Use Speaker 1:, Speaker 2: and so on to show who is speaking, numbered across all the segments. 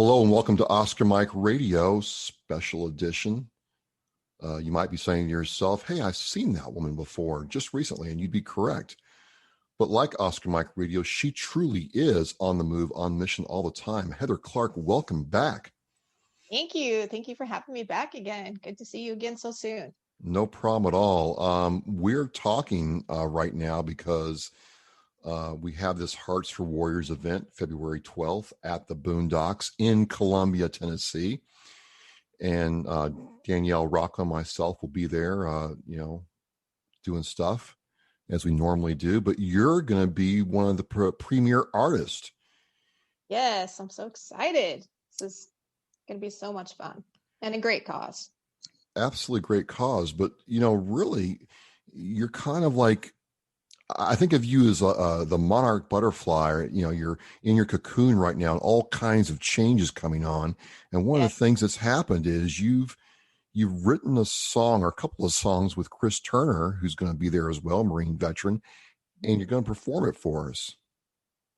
Speaker 1: Hello and welcome to Oscar Mike Radio Special Edition. You might be saying to yourself, hey, I've seen that woman before just recently, and you'd be correct. But like Oscar Mike Radio, she truly is on the move, on mission all the time. Heather Clark, welcome back.
Speaker 2: Thank you. Thank you for having me back again. Good to see you again so soon.
Speaker 1: No problem at all. We're talking right now because we have this Hearts for Warriors event February 12th at the Boondox in Columbia, Tennessee. And Danielle Rocco, myself, will be there, doing stuff as we normally do. But you're going to be one of the premier artists.
Speaker 2: Yes, I'm so excited. This is going to be so much fun and a great cause.
Speaker 1: Absolutely great cause. But, really, you're kind of like, I think of you as the monarch butterfly. You're in your cocoon right now, and all kinds of changes coming on. And one of the things that's happened is you've written a song or a couple of songs with Chris Turner, who's going to be there as well, Marine veteran, and you're going to perform it for us.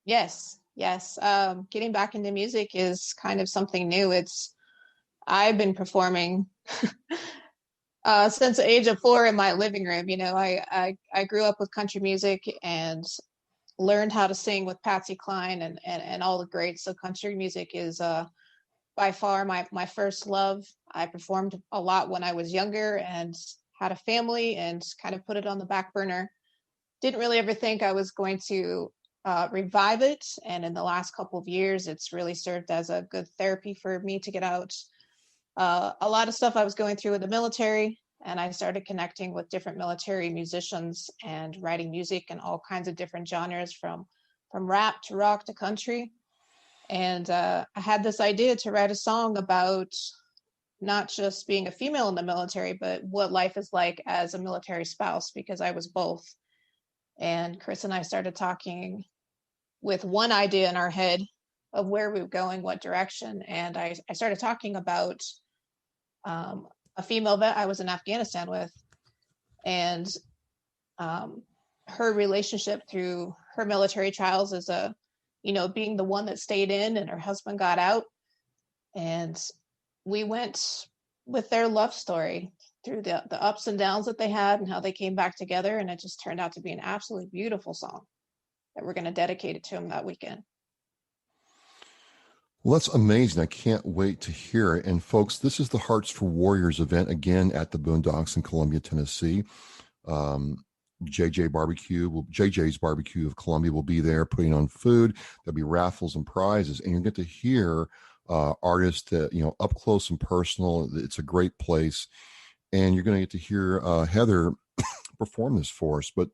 Speaker 2: Yes. Getting back into music is kind of something new. I've been performing since the age of 4 in my living room. I grew up with country music and learned how to sing with Patsy Cline and all the greats. So country music is by far my first love. I performed a lot when I was younger and had a family and kind of put it on the back burner. Didn't really ever think I was going to revive it. And in the last couple of years, it's really served as a good therapy for me to get out a lot of stuff I was going through in the military. And I started connecting with different military musicians and writing music in all kinds of different genres, from rap to rock to country. And I had this idea to write a song about not just being a female in the military, but what life is like as a military spouse, because I was both. And Chris and I started talking with one idea in our head of where we were going, what direction. And I started talking about a female vet I was in Afghanistan with, and her relationship through her military trials as being the one that stayed in and her husband got out. And we went with their love story through the ups and downs that they had and how they came back together. And it just turned out to be an absolutely beautiful song that we're going to dedicate it to him that weekend.
Speaker 1: Well, that's amazing. I can't wait to hear it. And folks, this is the Hearts for Warriors event again at the Boondocks in Columbia, Tennessee. JJ's Barbecue of Columbia will be there putting on food. There'll be raffles and prizes, and you'll get to hear artists that, up close and personal. It's a great place, and you're going to get to hear Heather perform this for us. But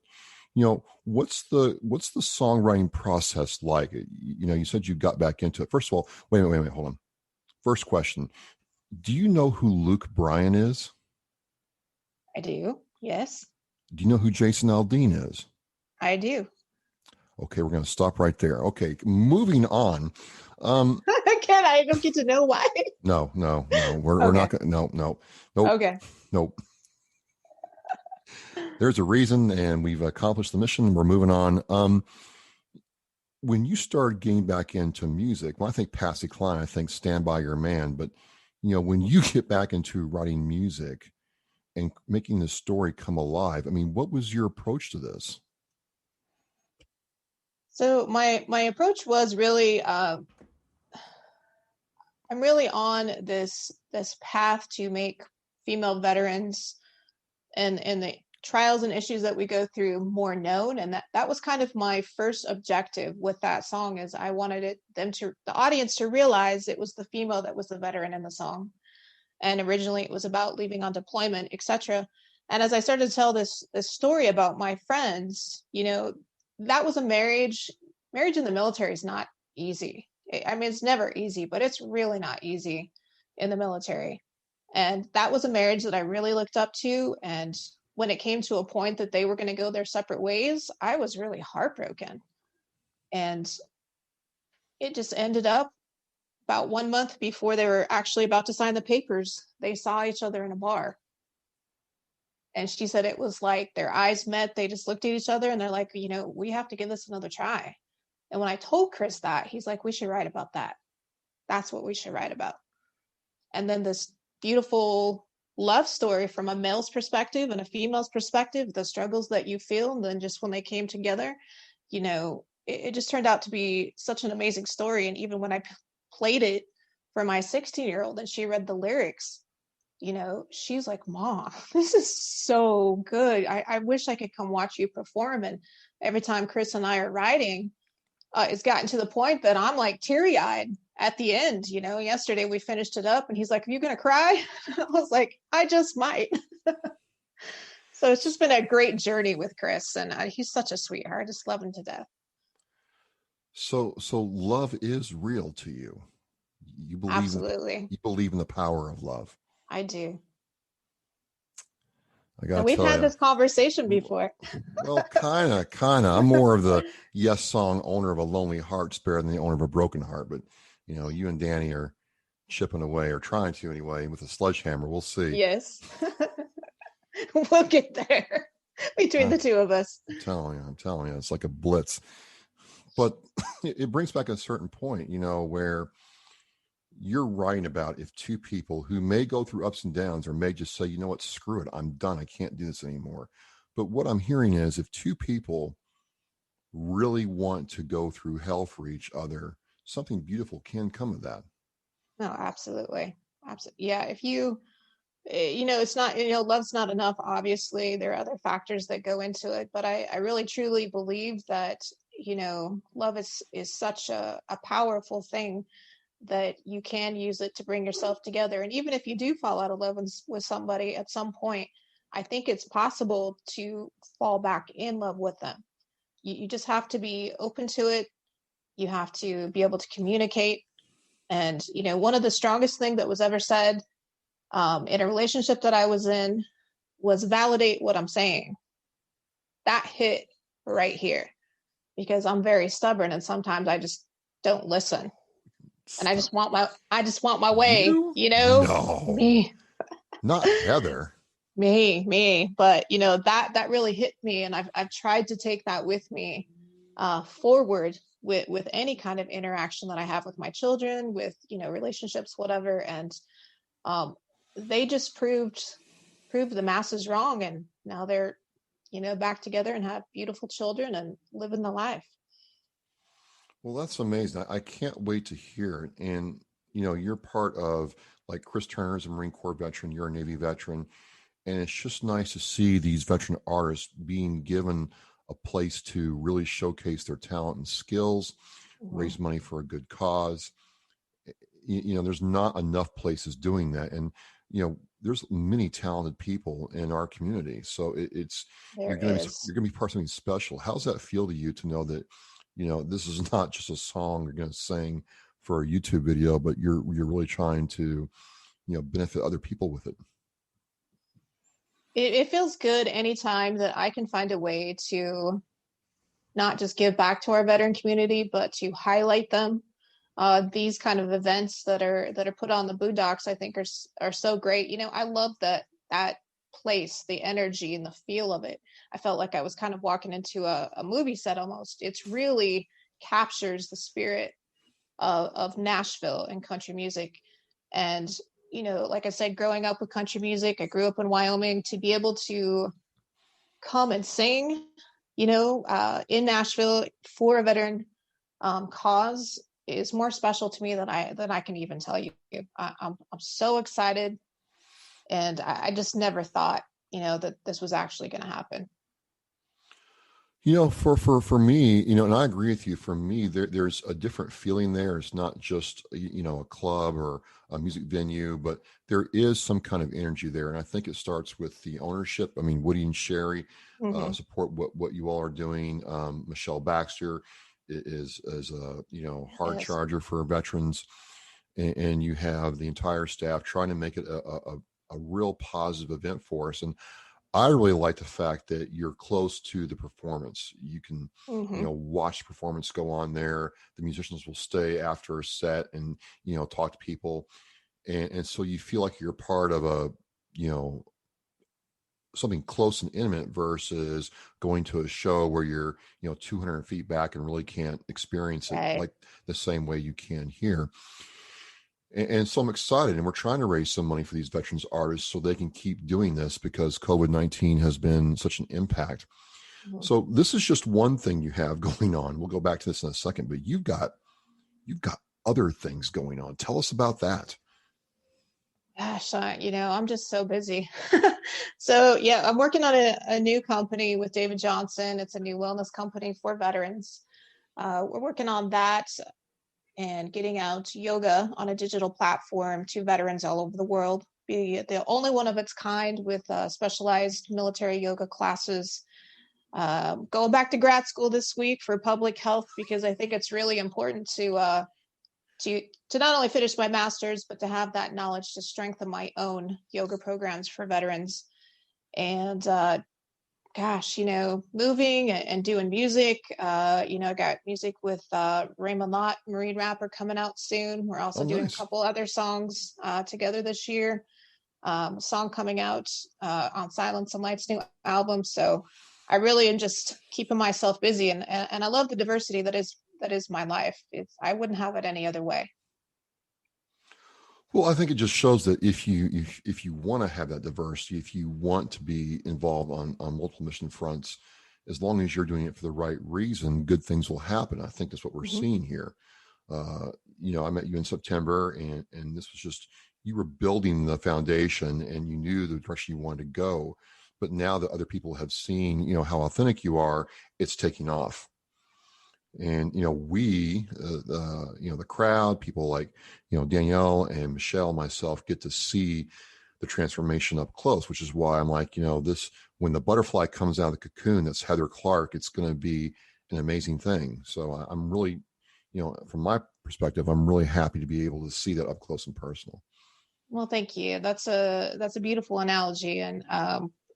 Speaker 1: what's the songwriting process like? You said you got back into it. First of all, wait, hold on. First question: do you know who Luke Bryan is?
Speaker 2: I do. Yes.
Speaker 1: Do you know who Jason Aldean is?
Speaker 2: I do.
Speaker 1: Okay, we're going to stop right there. Okay, moving on.
Speaker 2: Again, I don't get to know why.
Speaker 1: No. We're not going to. No. Nope.
Speaker 2: Okay.
Speaker 1: Nope. There's a reason, and we've accomplished the mission. We're moving on. When you started getting back into music, when I think Patsy Cline, I think Stand By Your Man. But, when you get back into writing music and making the story come alive, what was your approach to this?
Speaker 2: So my approach was really, I'm really on this path to make female veterans and the trials and issues that we go through more known. And that was kind of my first objective with that song, is I wanted the audience to realize it was the female that was the veteran in the song. And originally it was about leaving on deployment, etc. And as I started to tell this story about my friends, that was a marriage. Marriage in the military is not easy. It's never easy, but it's really not easy in the military. And that was a marriage that I really looked up to. And when it came to a point that they were going to go their separate ways, I was really heartbroken. And it just ended up about 1 month before they were actually about to sign the papers, they saw each other in a bar. And she said it was like their eyes met. They just looked at each other and they're like, we have to give this another try. And when I told Chris that, he's like, we should write about that. That's what we should write about. And then this beautiful love story from a male's perspective and a female's perspective, the struggles that you feel, and then just when they came together, it just turned out to be such an amazing story. And even when I played it for my 16-year-old and she read the lyrics, she's like, Mom, this is so good. I wish I could come watch you perform. And every time Chris and I are writing, it's gotten to the point that I'm like teary-eyed at the end. Yesterday we finished it up and he's like, are you going to cry? I was like, I just might. So it's just been a great journey with Chris, and he's such a sweetheart. I just love him to death.
Speaker 1: So love is real to you.
Speaker 2: Absolutely.
Speaker 1: You believe in the power of love.
Speaker 2: I do.
Speaker 1: I got
Speaker 2: and we've had this conversation before.
Speaker 1: Well, kind of. I'm more of the yes song owner of a lonely heart spared than the owner of a broken heart. But, you and Danny are chipping away, or trying to anyway, with a sledgehammer. We'll see.
Speaker 2: Yes. We'll get there between the two of us.
Speaker 1: I'm telling you, it's like a blitz. But it brings back a certain point, where you're writing about if two people who may go through ups and downs, or may just say, you know what, screw it, I'm done, I can't do this anymore. But what I'm hearing is, if two people really want to go through hell for each other, something beautiful can come of that.
Speaker 2: No, absolutely. Yeah. If you, it's not, love's not enough. Obviously, there are other factors that go into it, but I really truly believe that, love is such a powerful thing, that you can use it to bring yourself together. And even if you do fall out of love with somebody at some point, I think it's possible to fall back in love with them. You just have to be open to it. You have to be able to communicate. And, one of the strongest things that was ever said in a relationship that I was in was validate what I'm saying. That hit right here, because I'm very stubborn and sometimes I just don't listen. And I just want my way,
Speaker 1: No.
Speaker 2: Me.
Speaker 1: Not Heather.
Speaker 2: Me. But that really hit me, and I've tried to take that with me forward with any kind of interaction that I have with my children, with relationships, whatever. And they just proved the masses wrong, and now they're back together and have beautiful children and living the life.
Speaker 1: Well, that's amazing. I can't wait to hear it. And, you're part of, like, Chris Turner's a Marine Corps veteran, you're a Navy veteran. And it's just nice to see these veteran artists being given a place to really showcase their talent and skills, raise money for a good cause. There's not enough places doing that. And, there's many talented people in our community. So you're going to be part of something special. How's that feel to you, to know that, this is not just a song you're going to sing for a YouTube video, but you're really trying to, benefit other people with it?
Speaker 2: It feels good anytime that I can find a way to not just give back to our veteran community, but to highlight them. These kind of events that are put on the Boondox, I think are so great. I love that place, the energy and the feel of it. I felt like I was kind of walking into a movie set almost. It's really captures the spirit of Nashville and country music. And, like I said, growing up with country music, I grew up in Wyoming. To be able to come and sing, in Nashville for a veteran cause is more special to me than I can even tell you. I'm so excited. And I just never thought, that this was actually going to happen.
Speaker 1: For me, and I agree with you, for me, there's a different feeling there. It's not just, a club or a music venue, but there is some kind of energy there. And I think it starts with the ownership. I mean, Woody and Sherry support what you all are doing. Michelle Baxter is a, hard charger for veterans. And you have the entire staff trying to make it a real positive event for us. And I really like the fact that you're close to the performance. You can, watch the performance go on there. The musicians will stay after a set and, talk to people. And so you feel like you're part of a, something close and intimate, versus going to a show where you're, 200 feet back and really can't experience it like the same way you can here. And so I'm excited, and we're trying to raise some money for these veterans artists so they can keep doing this because COVID-19 has been such an impact.
Speaker 2: Mhm.
Speaker 1: So this is just one thing you have going on. We'll go back to this in a second, but you've got other things going on. Tell us about that.
Speaker 2: Gosh, I'm just so busy. So yeah, I'm working on a new company with David Johnson. It's a new wellness company for veterans. We're working on that and getting out yoga on a digital platform to veterans all over the world. Be the only one of its kind with specialized military yoga classes. Going back to grad school this week for public health because I think it's really important to not only finish my master's, but to have that knowledge to strengthen my own yoga programs for veterans. And gosh, moving and doing music. I got music with Raymond Lott, Marine rapper, coming out soon. We're also
Speaker 1: Oh,
Speaker 2: doing a
Speaker 1: nice.
Speaker 2: couple other songs together this year. A song coming out on Silence and Light's new album. So I really am just keeping myself busy, and I love the diversity that is my life. I wouldn't have it any other way.
Speaker 1: Well, I think it just shows that if you want to have that diversity, if you want to be involved on multiple mission fronts, as long as you're doing it for the right reason, good things will happen. I think that's what we're
Speaker 2: Mm-hmm.
Speaker 1: seeing here. I met you in September, and this was just you were building the foundation, and you knew the direction you wanted to go. But now that other people have seen, how authentic you are, it's taking off. And the crowd, people like Danielle and Michelle, myself, get to see the transformation up close, which is why I'm like, this, when the butterfly comes out of the cocoon, that's Heather Clark, it's going to be an amazing thing. So I'm really, from my perspective, I'm really happy to be able to see that up close and personal.
Speaker 2: Well, thank you. That's a beautiful analogy, and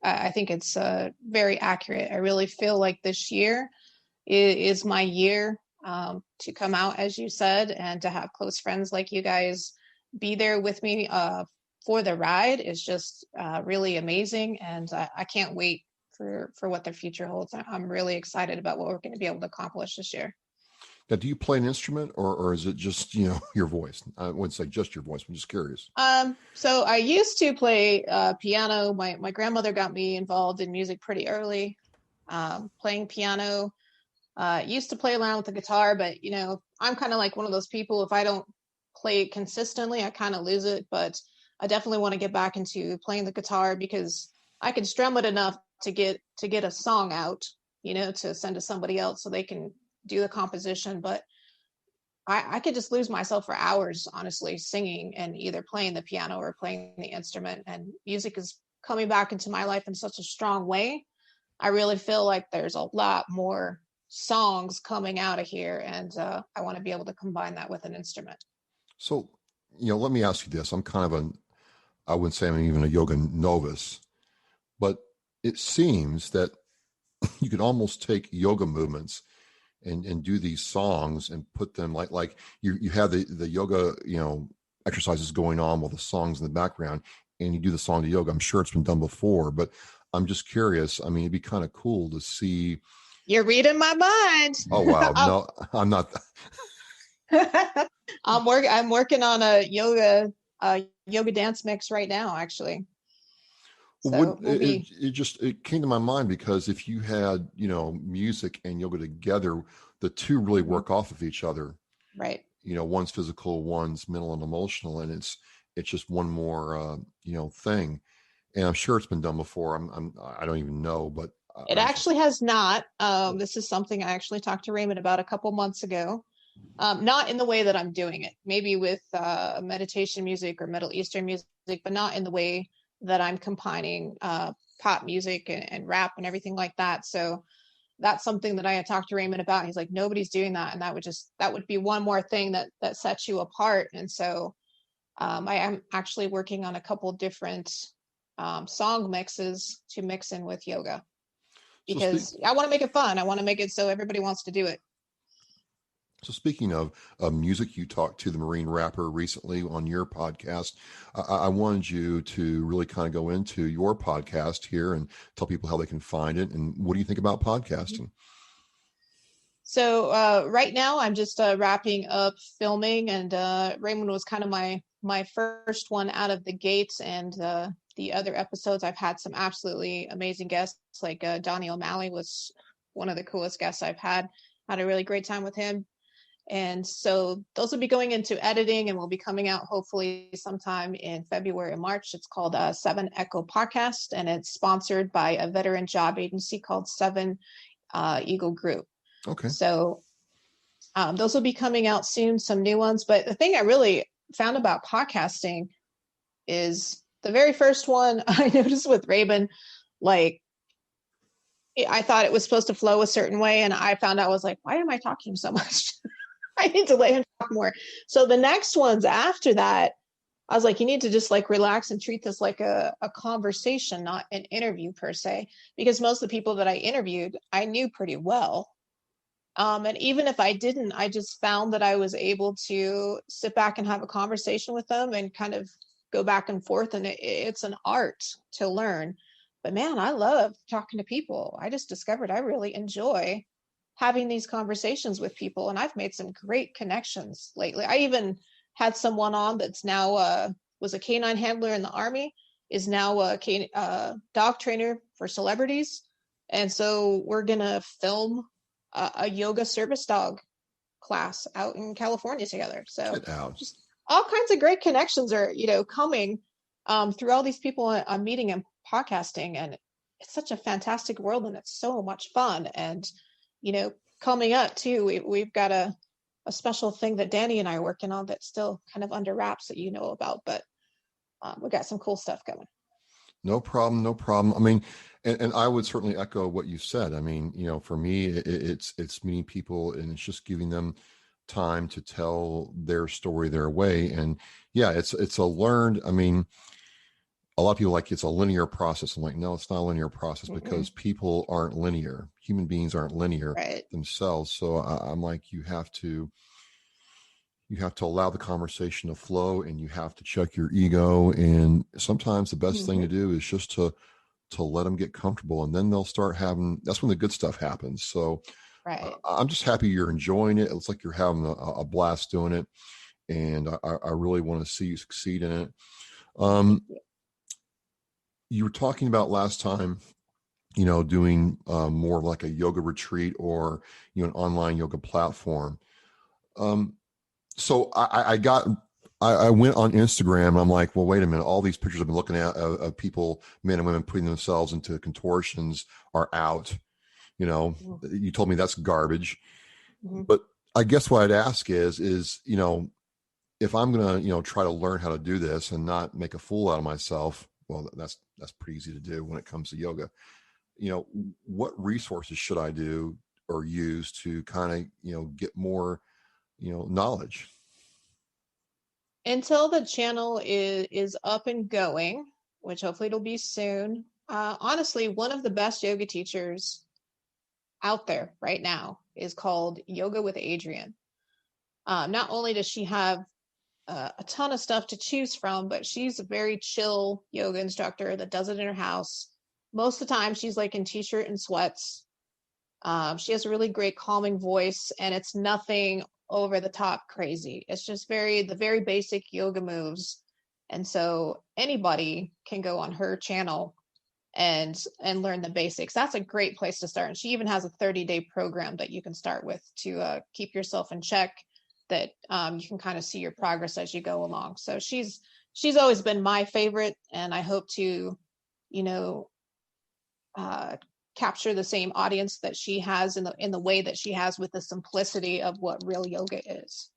Speaker 2: I think it's very accurate. I really feel like this year is my year to come out, as you said, and to have close friends like you guys be there with me for the ride is just really amazing, and I can't wait for what the future holds. I'm really excited about what we're going to be able to accomplish this year.
Speaker 1: Now, do you play an instrument, or is it just your voice? I wouldn't say just your voice. I'm just curious.
Speaker 2: So I used to play piano. My grandmother got me involved in music pretty early, playing piano. Used to play around with the guitar, but I'm kind of like one of those people. If I don't play it consistently, I kind of lose it. But I definitely want to get back into playing the guitar because I can strum it enough to get a song out, to send to somebody else so they can do the composition. But I could just lose myself for hours, honestly, singing and either playing the piano or playing the instrument. And music is coming back into my life in such a strong way. I really feel like there's a lot more songs coming out of here, and I want to be able to combine that with an instrument.
Speaker 1: So, let me ask you this. I'm kind of I wouldn't say I'm even a yoga novice, but it seems that you could almost take yoga movements and do these songs and put them like you have the yoga, exercises going on while the songs in the background, and you do the song to yoga. I'm sure it's been done before, but I'm just curious. I mean, it'd be kind of cool to see.
Speaker 2: You're reading my mind.
Speaker 1: Oh, wow. No, I'm not.
Speaker 2: I'm working on a yoga dance mix right now, actually. So we'll be.
Speaker 1: It came to my mind because if you had, music and yoga together, the two really work off of each other.
Speaker 2: Right.
Speaker 1: One's physical, one's mental and emotional, and it's just one more, thing. And I'm sure it's been done before. I don't even know, but
Speaker 2: It actually has not. This is something I actually talked to Raymond about a couple months ago. Not in the way that I'm doing it, maybe with meditation music or Middle Eastern music, but not in the way that I'm combining pop music and rap and everything like that. So that's something that I had talked to Raymond about. He's like, nobody's doing that. And that would be one more thing that sets you apart. And so I am actually working on a couple different song mixes to mix in with yoga because I want to make it fun. I want to make it so everybody wants to do it.
Speaker 1: So speaking of music, you talked to the Marine rapper recently on your podcast. I wanted you to really kind of go into your podcast here and tell people how they can find it. And what do you think about podcasting?
Speaker 2: So right now I'm just wrapping up filming, and Raymond was kind of my first one out of the gates. And the other episodes I've had some absolutely amazing guests, like Donnie O'Malley was one of the coolest guests I've had. Had a really great time with him. And so those will be going into editing and will be coming out hopefully sometime in February or March. It's called 7 Echo Podcast, and it's sponsored by a veteran job agency called 7 Eagle Group.
Speaker 1: Okay.
Speaker 2: So those will be coming out soon, some new ones. But the thing I really found about podcasting is the very first one I noticed with Raven, like I thought it was supposed to flow a certain way. And I found out, I was like, why am I talking so much? I need to let him talk more. So the next ones after that, I was like, you need to just like relax and treat this like a conversation, not an interview per se, because most of the people that I interviewed, I knew pretty well. And even if I didn't, I just found that I was able to sit back and have a conversation with them and kind of go back and forth. And it's an art to learn. But man, I love talking to people. I just discovered I really enjoy having these conversations with people. And I've made some great connections lately. I even had someone on that's now was a canine handler in the Army, is now a dog trainer for celebrities. And so we're going to film a yoga service dog class out in California together. So just all kinds of great connections are, coming through all these people I'm meeting and podcasting. And it's such a fantastic world, and it's so much fun. And, coming up too, we've got a special thing that Danny and I are working on that's still kind of under wraps that you know about, but we got some cool stuff coming.
Speaker 1: No problem. No problem. I mean, and I would certainly echo what you said. I mean, for me, it's meeting people, and it's just giving them time to tell their story their way. And yeah, it's a learned, I mean, a lot of people like it's a linear process. I'm like, no, it's not a linear process, because people aren't linear. Human beings aren't linear themselves. So I'm like, you have to allow the conversation to flow, and you have to check your ego. And sometimes the best thing to do is just to let them get comfortable, and then they'll start having, that's when the good stuff happens. So I'm just happy you're enjoying it. It looks like you're having a blast doing it. And I really want to see you succeed in it. You were talking about last time, doing more of like a yoga retreat or, an online yoga platform. So I went on Instagram, and I'm like, well, wait a minute. All these pictures I've been looking at of people, men and women, putting themselves into contortions are out. You told me that's garbage. But I guess what I'd ask is, if I'm going to, try to learn how to do this and not make a fool out of myself, well, that's pretty easy to do when it comes to yoga. What resources should I do or use to kind of, get more, knowledge?
Speaker 2: Until the channel is up and going, which hopefully it'll be soon. Honestly, one of the best yoga teachers out there right now is called Yoga with Adrienne. Not only does she have a ton of stuff to choose from, but she's a very chill yoga instructor that does it in her house. Most of the time she's like in t-shirt and sweats. She has a really great calming voice, and it's nothing over the top crazy. It's just the very basic yoga moves. And so anybody can go on her channel and learn the basics. That's a great place to start. And she even has a 30-day program that you can start with to keep yourself in check, that you can kind of see your progress as you go along. So she's always been my favorite, and I hope to, capture the same audience that she has in the way that she has, with the simplicity of what real yoga is.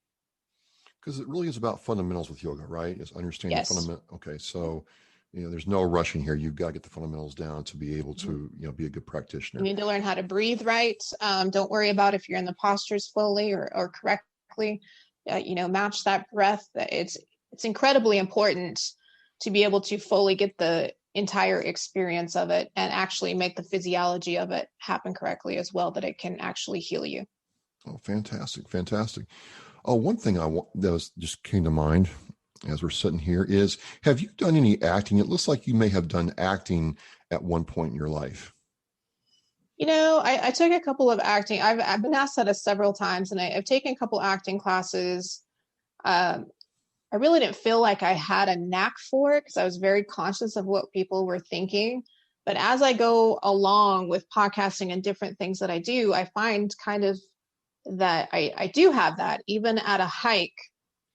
Speaker 1: Because it really is about fundamentals with yoga, right? It's understanding the fundamental. Okay, so there's no rushing here. You've got to get the fundamentals down to be able to, be a good practitioner.
Speaker 2: You need to learn how to breathe right. Don't worry about if you're in the postures fully or correctly. Match that breath. It's incredibly important to be able to fully get the entire experience of it and actually make the physiology of it happen correctly as well, that it can actually heal you.
Speaker 1: Oh, fantastic. Fantastic. Oh, one thing that just came to mind as we're sitting here is, have you done any acting? It looks like you may have done acting at one point in your life.
Speaker 2: I took a couple of acting. I've been asked that several times, and I've taken a couple acting classes. Um, I really didn't feel like I had a knack for it because I was very conscious of what people were thinking. But as I go along with podcasting and different things that I do, I find kind of that I do have that. Even at a hike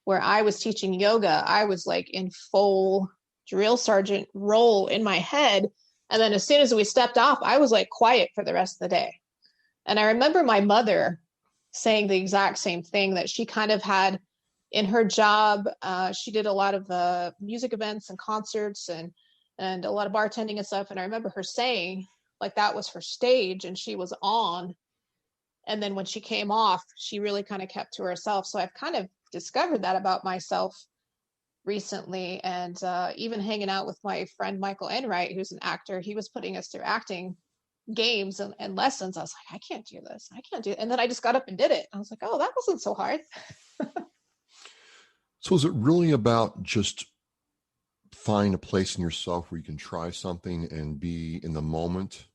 Speaker 2: where I was teaching yoga, I was like in full drill sergeant role in my head. And then as soon as we stepped off, I was like quiet for the rest of the day. And I remember my mother saying the exact same thing, that she kind of had in her job. She did a lot of music events and concerts and a lot of bartending and stuff. And I remember her saying like that was her stage and she was on. And then when she came off, she really kind of kept to herself. So I've kind of discovered that about myself recently. And even hanging out with my friend Michael Enright, who's an actor, he was putting us through acting games and lessons. I was like, I can't do this. I can't do it. And then I just got up and did it. I was like, oh, that wasn't so hard.
Speaker 1: So is it really about just find a place in yourself where you can try something and be in the moment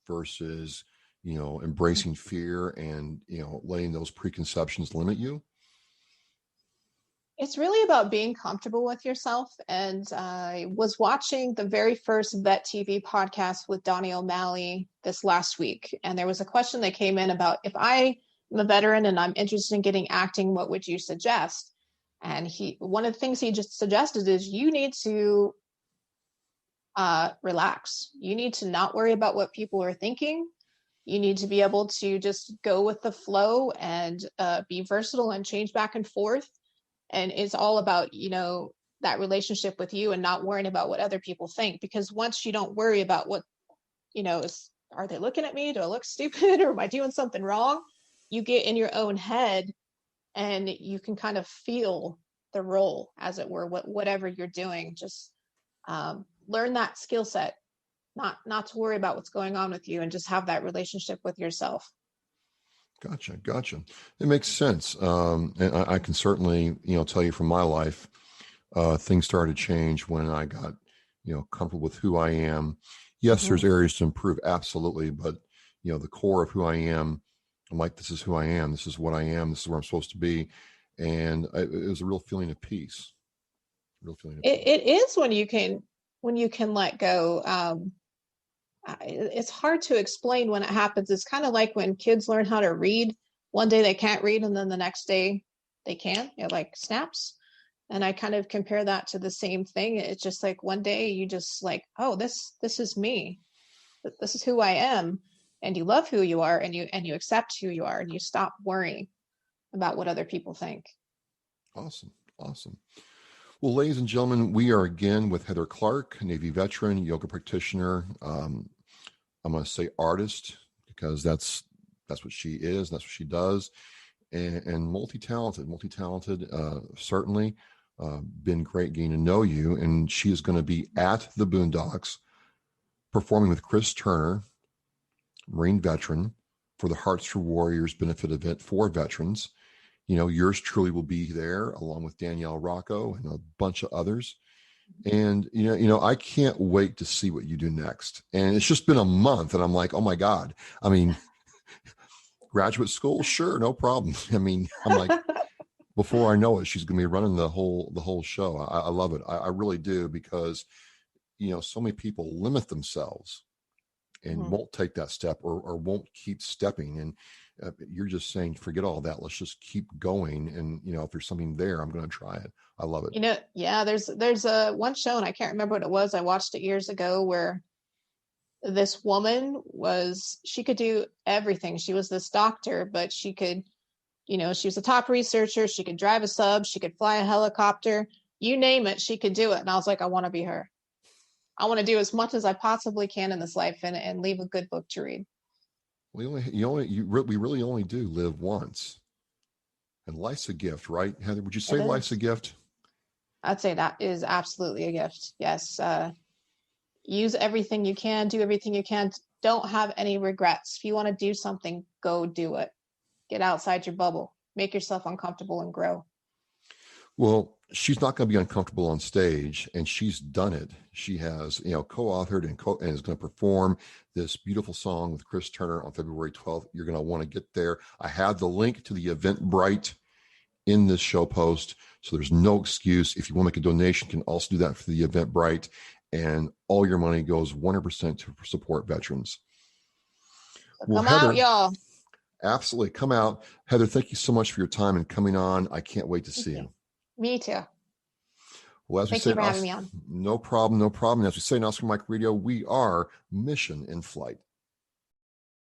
Speaker 1: versus, embracing fear and, letting those preconceptions limit you?
Speaker 2: It's really about being comfortable with yourself. And I was watching the very first Vet TV podcast with Donnie O'Malley this last week. And there was a question that came in about, if I am a veteran and I'm interested in getting acting, what would you suggest? And one of the things he just suggested is you need to relax. You need to not worry about what people are thinking. You need to be able to just go with the flow and be versatile and change back and forth. And it's all about, that relationship with you and not worrying about what other people think. Because once you don't worry about what, are they looking at me? Do I look stupid or am I doing something wrong? You get in your own head and you can kind of feel the role, as it were, whatever you're doing. Just learn that skill set, not to worry about what's going on with you, and just have that relationship with yourself.
Speaker 1: Gotcha. It makes sense. And I can certainly, tell you from my life, things started to change when I got, comfortable with who I am. Yes, there's areas to improve, absolutely. But, the core of who I am, I'm like, this is who I am. This is what I am. This is where I'm supposed to be. And it was a real feeling of peace.
Speaker 2: It is when you can let go. It's hard to explain when it happens. It's kind of like when kids learn how to read. One day they can't read, and then the next day they can. It like snaps. And I kind of compare that to the same thing. It's just like one day you just like, oh, this is me. This is who I am. And you love who you are, and you accept who you are, and you stop worrying about what other people think.
Speaker 1: Awesome. Well, ladies and gentlemen, we are again with Heather Clark, Navy veteran, yoga practitioner. I'm going to say artist because that's what she is. That's what she does. And multi-talented, certainly. Been great getting to know you. And she is going to be at the Boondocks performing with Chris Turner, Marine veteran, for the Hearts for Warriors benefit event for veterans. Yours truly will be there along with Danielle Rocco and a bunch of others. And, I can't wait to see what you do next. And it's just been a month and I'm like, oh my God. I mean, graduate school, sure, no problem. I mean, I'm like, before I know it, she's going to be running the whole show. I love it. I really do, because, so many people limit themselves and won't take that step or won't keep stepping. And you're just saying, forget all that. Let's just keep going. And, if there's something there, I'm going to try it. I love it.
Speaker 2: Yeah, there's a one show, and I can't remember what it was. I watched it years ago, where this woman she could do everything. She was this doctor, but she could, she was a top researcher. She could drive a sub. She could fly a helicopter. You name it, she could do it. And I was like, I want to be her. I want to do as much as I possibly can in this life and leave a good book to read.
Speaker 1: We really only do live once. And life's a gift, right, Heather? Would you say life's a gift?
Speaker 2: I'd say that is absolutely a gift. Yes. Use everything you can, do everything you can. Don't have any regrets. If you want to do something, go do it. Get outside your bubble. Make yourself uncomfortable and grow.
Speaker 1: Well, she's not going to be uncomfortable on stage, and she's done it. She has, co-authored and is going to perform this beautiful song with Chris Turner on February 12th. You're going to want to get there. I have the link to the Eventbrite in this show post, so there's no excuse. If you want to make a donation, you can also do that for the Eventbrite, and all your money goes 100% to support veterans.
Speaker 2: So well, come Heather, out, y'all.
Speaker 1: Absolutely. Come out. Heather, thank you so much for your time and coming on. I can't wait to see you.
Speaker 2: Me too.
Speaker 1: Well, as
Speaker 2: Thank you for having me on.
Speaker 1: No problem. No problem. As we say in Oscar Mike Radio, we are Mission in Flight.